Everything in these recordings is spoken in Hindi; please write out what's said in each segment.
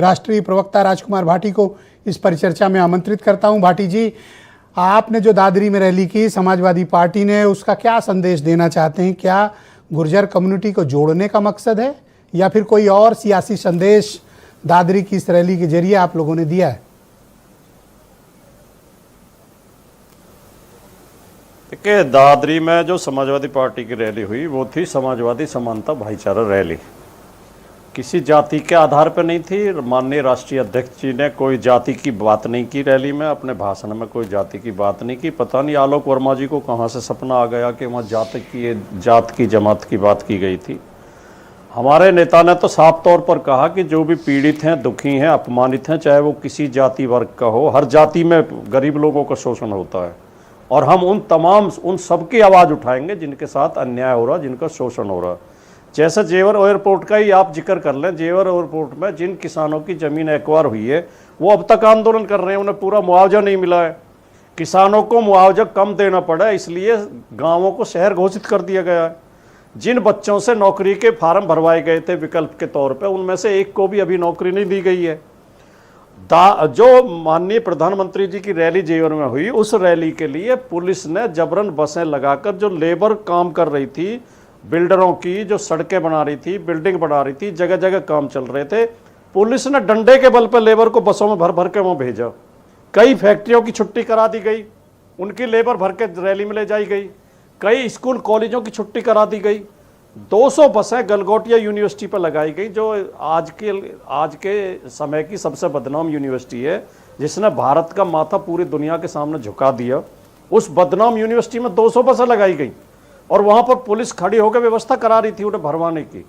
राष्ट्रीय प्रवक्ता राजकुमार भाटी को इस परिचर्चा में आमंत्रित करता हूं। भाटी जी, आपने जो दादरी में रैली की समाजवादी पार्टी ने, उसका क्या संदेश देना चाहते हैं? क्या गुर्जर कम्युनिटी को जोड़ने का मकसद है या फिर कोई और सियासी संदेश दादरी की इस रैली के जरिए आप लोगों ने दिया है? देखिए, दादरी में जो समाजवादी पार्टी की रैली हुई वो थी समाजवादी समानता भाईचारा रैली। किसी जाति के आधार पर नहीं थी। माननीय राष्ट्रीय अध्यक्ष जी ने कोई जाति की बात नहीं की रैली में, अपने भाषण में कोई जाति की बात नहीं की। पता नहीं आलोक वर्मा जी को कहाँ से सपना आ गया कि वहाँ जात की जमात की बात की गई थी। हमारे नेता ने तो साफ तौर पर कहा कि जो भी पीड़ित हैं, दुखी हैं, अपमानित हैं, चाहे वो किसी जाति वर्ग का हो, हर जाति में गरीब लोगों का शोषण होता है और हम उन सबकी आवाज़ उठाएंगे जिनके साथ अन्याय हो रहा, जिनका शोषण हो रहा। जैसे जेवर एयरपोर्ट का ही आप जिक्र कर लें, जेवर एयरपोर्ट में जिन किसानों की ज़मीन एक्वायर हुई है वो अब तक आंदोलन कर रहे हैं, उन्हें पूरा मुआवजा नहीं मिला है। किसानों को मुआवजा कम देना पड़ा, इसलिए गाँवों को शहर घोषित कर दिया गया है। जिन बच्चों से नौकरी के फार्म भरवाए गए थे विकल्प के तौर पे, उनमें से एक को भी अभी नौकरी नहीं दी गई है। जो माननीय प्रधानमंत्री जी की रैली जेवर में हुई, उस रैली के लिए पुलिस ने जबरन बसें लगाकर जो लेबर काम कर रही थी, बिल्डरों की जो सड़कें बना रही थी, बिल्डिंग बना रही थी, जगह जगह काम चल रहे थे, पुलिस ने डंडे के बल पर लेबर को बसों में भर भर के वहाँ भेजा। कई फैक्ट्रियों की छुट्टी करा दी गई, उनकी लेबर भर के रैली में ले जाई गई। कई स्कूल कॉलेजों की छुट्टी करा दी गई। 200 बसें गलगोटिया यूनिवर्सिटी पर लगाई गई, जो आज के समय की सबसे बदनाम यूनिवर्सिटी है, जिसने भारत का माथा पूरी दुनिया के सामने झुका दिया। उस बदनाम यूनिवर्सिटी में 200 बसें लगाई गई और वहाँ पर पुलिस खड़ी होकर व्यवस्था करा रही थी उन्हें भरवाने की।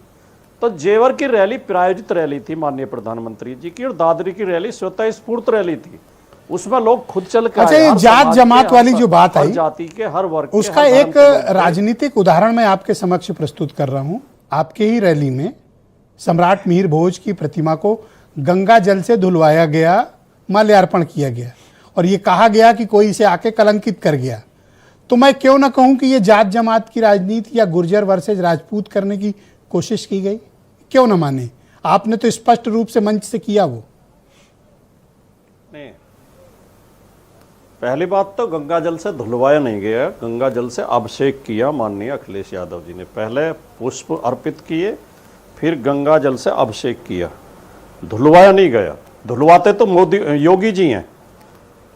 तो जेवर की रैली प्रायोजित रैली थी माननीय प्रधानमंत्री जी की, और दादरी की रैली स्वतः स्फूर्त रैली थी। उसमें लोग खुद चल के अच्छा, ये जात जमात वाली जो बात आई, जाति के हर वर्ग, उसका एक राजनीतिक उदाहरण मैं आपके समक्ष प्रस्तुत कर रहा हूं। आपके ही रैली में सम्राट मिहिर भोज की प्रतिमा को गंगा जल से धुलवाया गया, माल्यार्पण किया गया और ये कहा गया कि कोई इसे आके कलंकित कर गया। तो मैं क्यों ना कहूं कि ये जात जमात की राजनीति या गुर्जर वर्सेज राजपूत करने की कोशिश की गई? क्यों ना माने? आपने तो स्पष्ट रूप से मंच से किया वो। नहीं, पहली बात तो गंगा जल से धुलवाया नहीं गया, गंगा जल से अभिषेक किया माननीय अखिलेश यादव जी ने। पहले पुष्प अर्पित किए, फिर गंगा जल से अभिषेक किया, धुलवाया नहीं गया। धुलवाते तो योगी जी हैं।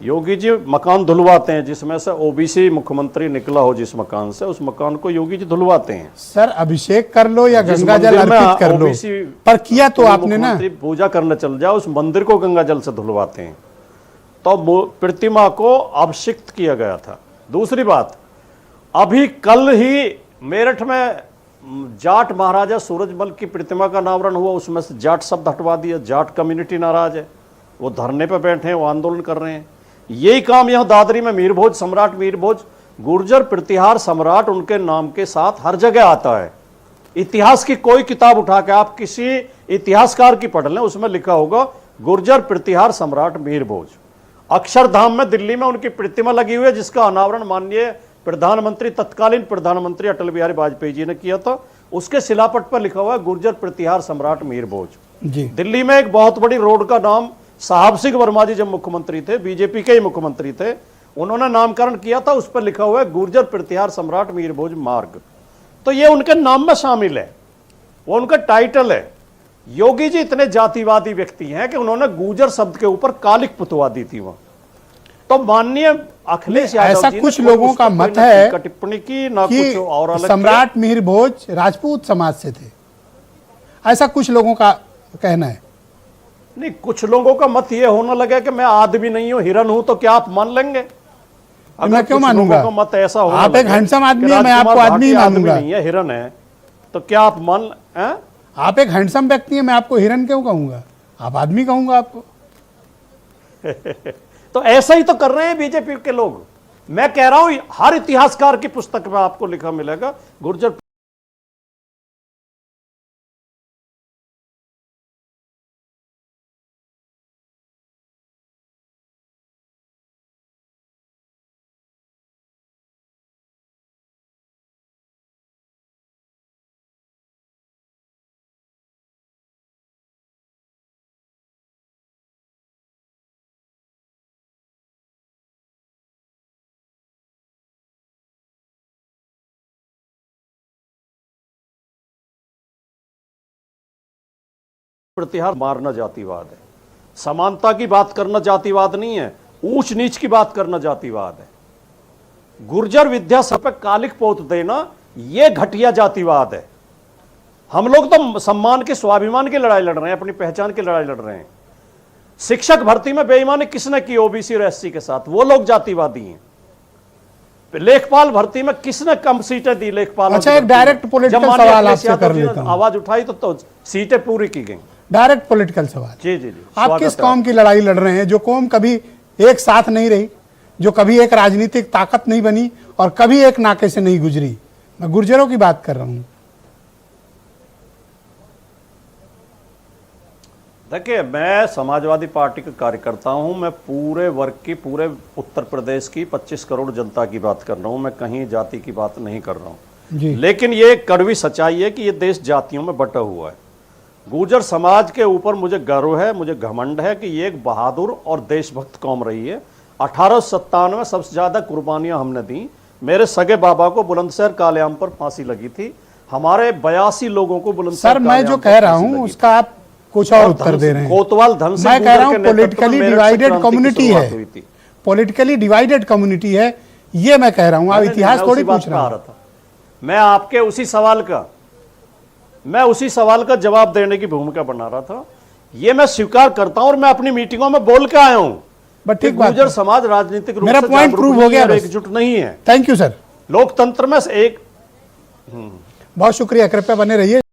योगी जी मकान धुलवाते हैं, जिसमें से ओबीसी मुख्यमंत्री निकला हो जिस मकान से, उस मकान को योगी जी धुलवाते हैं। सर, अभिषेक कर लो या गंगा जल अर्पित कर लो, पर किया तो आपने ना। पूजा करने चल जाओ, उस मंदिर को गंगा जल से धुलवाते हैं। तो प्रतिमा को अभिषिक्त किया गया था। दूसरी बात, अभी कल ही मेरठ में जाट महाराजा सूरजमल की प्रतिमा का अनावरण हुआ, उसमें से जाट शब्द हटवा दिया। जाट कम्युनिटी नाराज है, वो धरने पर बैठे हैं, वो आंदोलन कर रहे हैं। यही काम यहाँ दादरी में मिहिर भोज, सम्राट मिहिर भोज, गुर्जर प्रतिहार सम्राट उनके नाम के साथ हर जगह आता है। इतिहास की कोई किताब उठा के आप किसी इतिहासकार की पढ़ लें, उसमें लिखा होगा गुर्जर प्रतिहार सम्राट मिहिर भोज। अक्षरधाम में दिल्ली में उनकी प्रतिमा लगी हुई है, जिसका अनावरण माननीय प्रधानमंत्री, तत्कालीन प्रधानमंत्री अटल बिहारी वाजपेयी जी ने किया था। उसके शिलापट पर लिखा हुआ है गुर्जर प्रतिहार सम्राट मिहिर भोज जी। दिल्ली में एक बहुत बड़ी रोड का नाम साहब सिंह वर्मा जी जब मुख्यमंत्री थे, बीजेपी के ही मुख्यमंत्री थे, उन्होंने नामकरण किया था, उस पर लिखा हुआ है गुर्जर प्रतिहार सम्राट मिहिर भोज मार्ग। तो ये उनके नाम में शामिल है, वो उनका टाइटल है। योगी जी इतने जातिवादी व्यक्ति हैं कि उन्होंने गुर्जर शब्द के ऊपर कालिक पुतवा दी थी वहां। तो माननीय अखिलेश यादव ऐसा जी कुछ लोगों का मत है टिप्पणी की ना कुछ और अलग। सम्राट मिहिर भोज राजपूत समाज से थे, ऐसा कुछ लोगों का कहना है। नहीं, कुछ लोगों का मत ये होने लगा कि मैं आदमी नहीं हूं, हिरन हूं, तो क्या आप मान लेंगे? मैं क्यों मानूंगा? मत ऐसा हो, आप एक हैंडसम आदमी है, मैं आपको आदमी ही मानूंगा। नहीं है, हिरन है, तो क्या आप मान? आप एक हैंडसम व्यक्ति है, मैं आपको हिरन क्यों कहूंगा? आप आदमी कहूंगा आपको। तो ऐसा ही तो कर रहे हैं बीजेपी के लोग। मैं कह रहा हूं हर इतिहासकार की पुस्तक में आपको लिखा मिलेगा गुर्जर प्रतिहार मारना जातिवाद है। समानता की बात करना जातिवाद नहीं है, ऊंच नीच की बात करना जातिवाद है। गुर्जर विद्यासर पे कालिक पोत देना यह घटिया जातिवाद है। हम लोग तो सम्मान के, स्वाभिमान की लड़ाई लड़ रहे हैं, अपनी पहचान की लड़ाई लड़ रहे हैं। शिक्षक भर्ती में बेईमानी किसने की ओबीसी और एससी के साथ? वो लोग जातिवादी हैं। लेखपाल भर्ती में किसने कम सीटें दी? लेखपाल। अच्छा, एक डायरेक्ट पॉलिटिकल सवाल आपसे कर लेता हूं। आवाज उठाई तो सीटें पूरी की गई। डायरेक्ट पॉलिटिकल सवाल। जी जी जी। आप किस कौम की लड़ाई लड़ रहे हैं? जो कौम कभी एक साथ नहीं रही, जो कभी एक राजनीतिक ताकत नहीं बनी और कभी एक नाके से नहीं गुजरी। मैं गुर्जरों की बात कर रहा हूं। देखिए, मैं समाजवादी पार्टी का कार्यकर्ता हूं। मैं पूरे वर्ग की, पूरे उत्तर प्रदेश की 25 करोड़ जनता की बात कर रहा हूं। मैं कहीं जाति की बात नहीं कर रहा हूं जी। लेकिन ये कड़वी सच्चाई है कि ये देश जातियों में बटा हुआ है। गुर्जर समाज के ऊपर मुझे गर्व है, मुझे घमंड है कि ये एक बहादुर और देशभक्त कौम रही है। 1897 में सबसे ज्यादा कुर्बानियां हमने दी। मेरे सगे बाबा को बुलंदशहर कालेआम पर फांसी लगी थी। हमारे 82 लोगों को बुलंदशहर सर, मैं जो कह रहा हूं उसका आप कुछ और उत्तर दे रहे हैं। कोतवाल धन से मैं कह रहा हूं पॉलिटिकली डिवाइडेड कम्युनिटी है, पॉलिटिकली डिवाइडेड कम्युनिटी है, ये मैं कह रहा हूं। आप इतिहास थोड़ी पूछ रहा था। मैं आपके उसी सवाल का जवाब देने की भूमिका बना रहा था। ये मैं स्वीकार करता हूं और मैं अपनी मीटिंगों में बोल के आया हूं। बट ठीक बात, गुर्जर समाज राजनीतिक रूप मेरा से पॉइंट प्रूव हो गया, एकजुट नहीं है। Thank you sir. लोकतंत्र में से एक बहुत शुक्रिया, कृपया बने रहिए।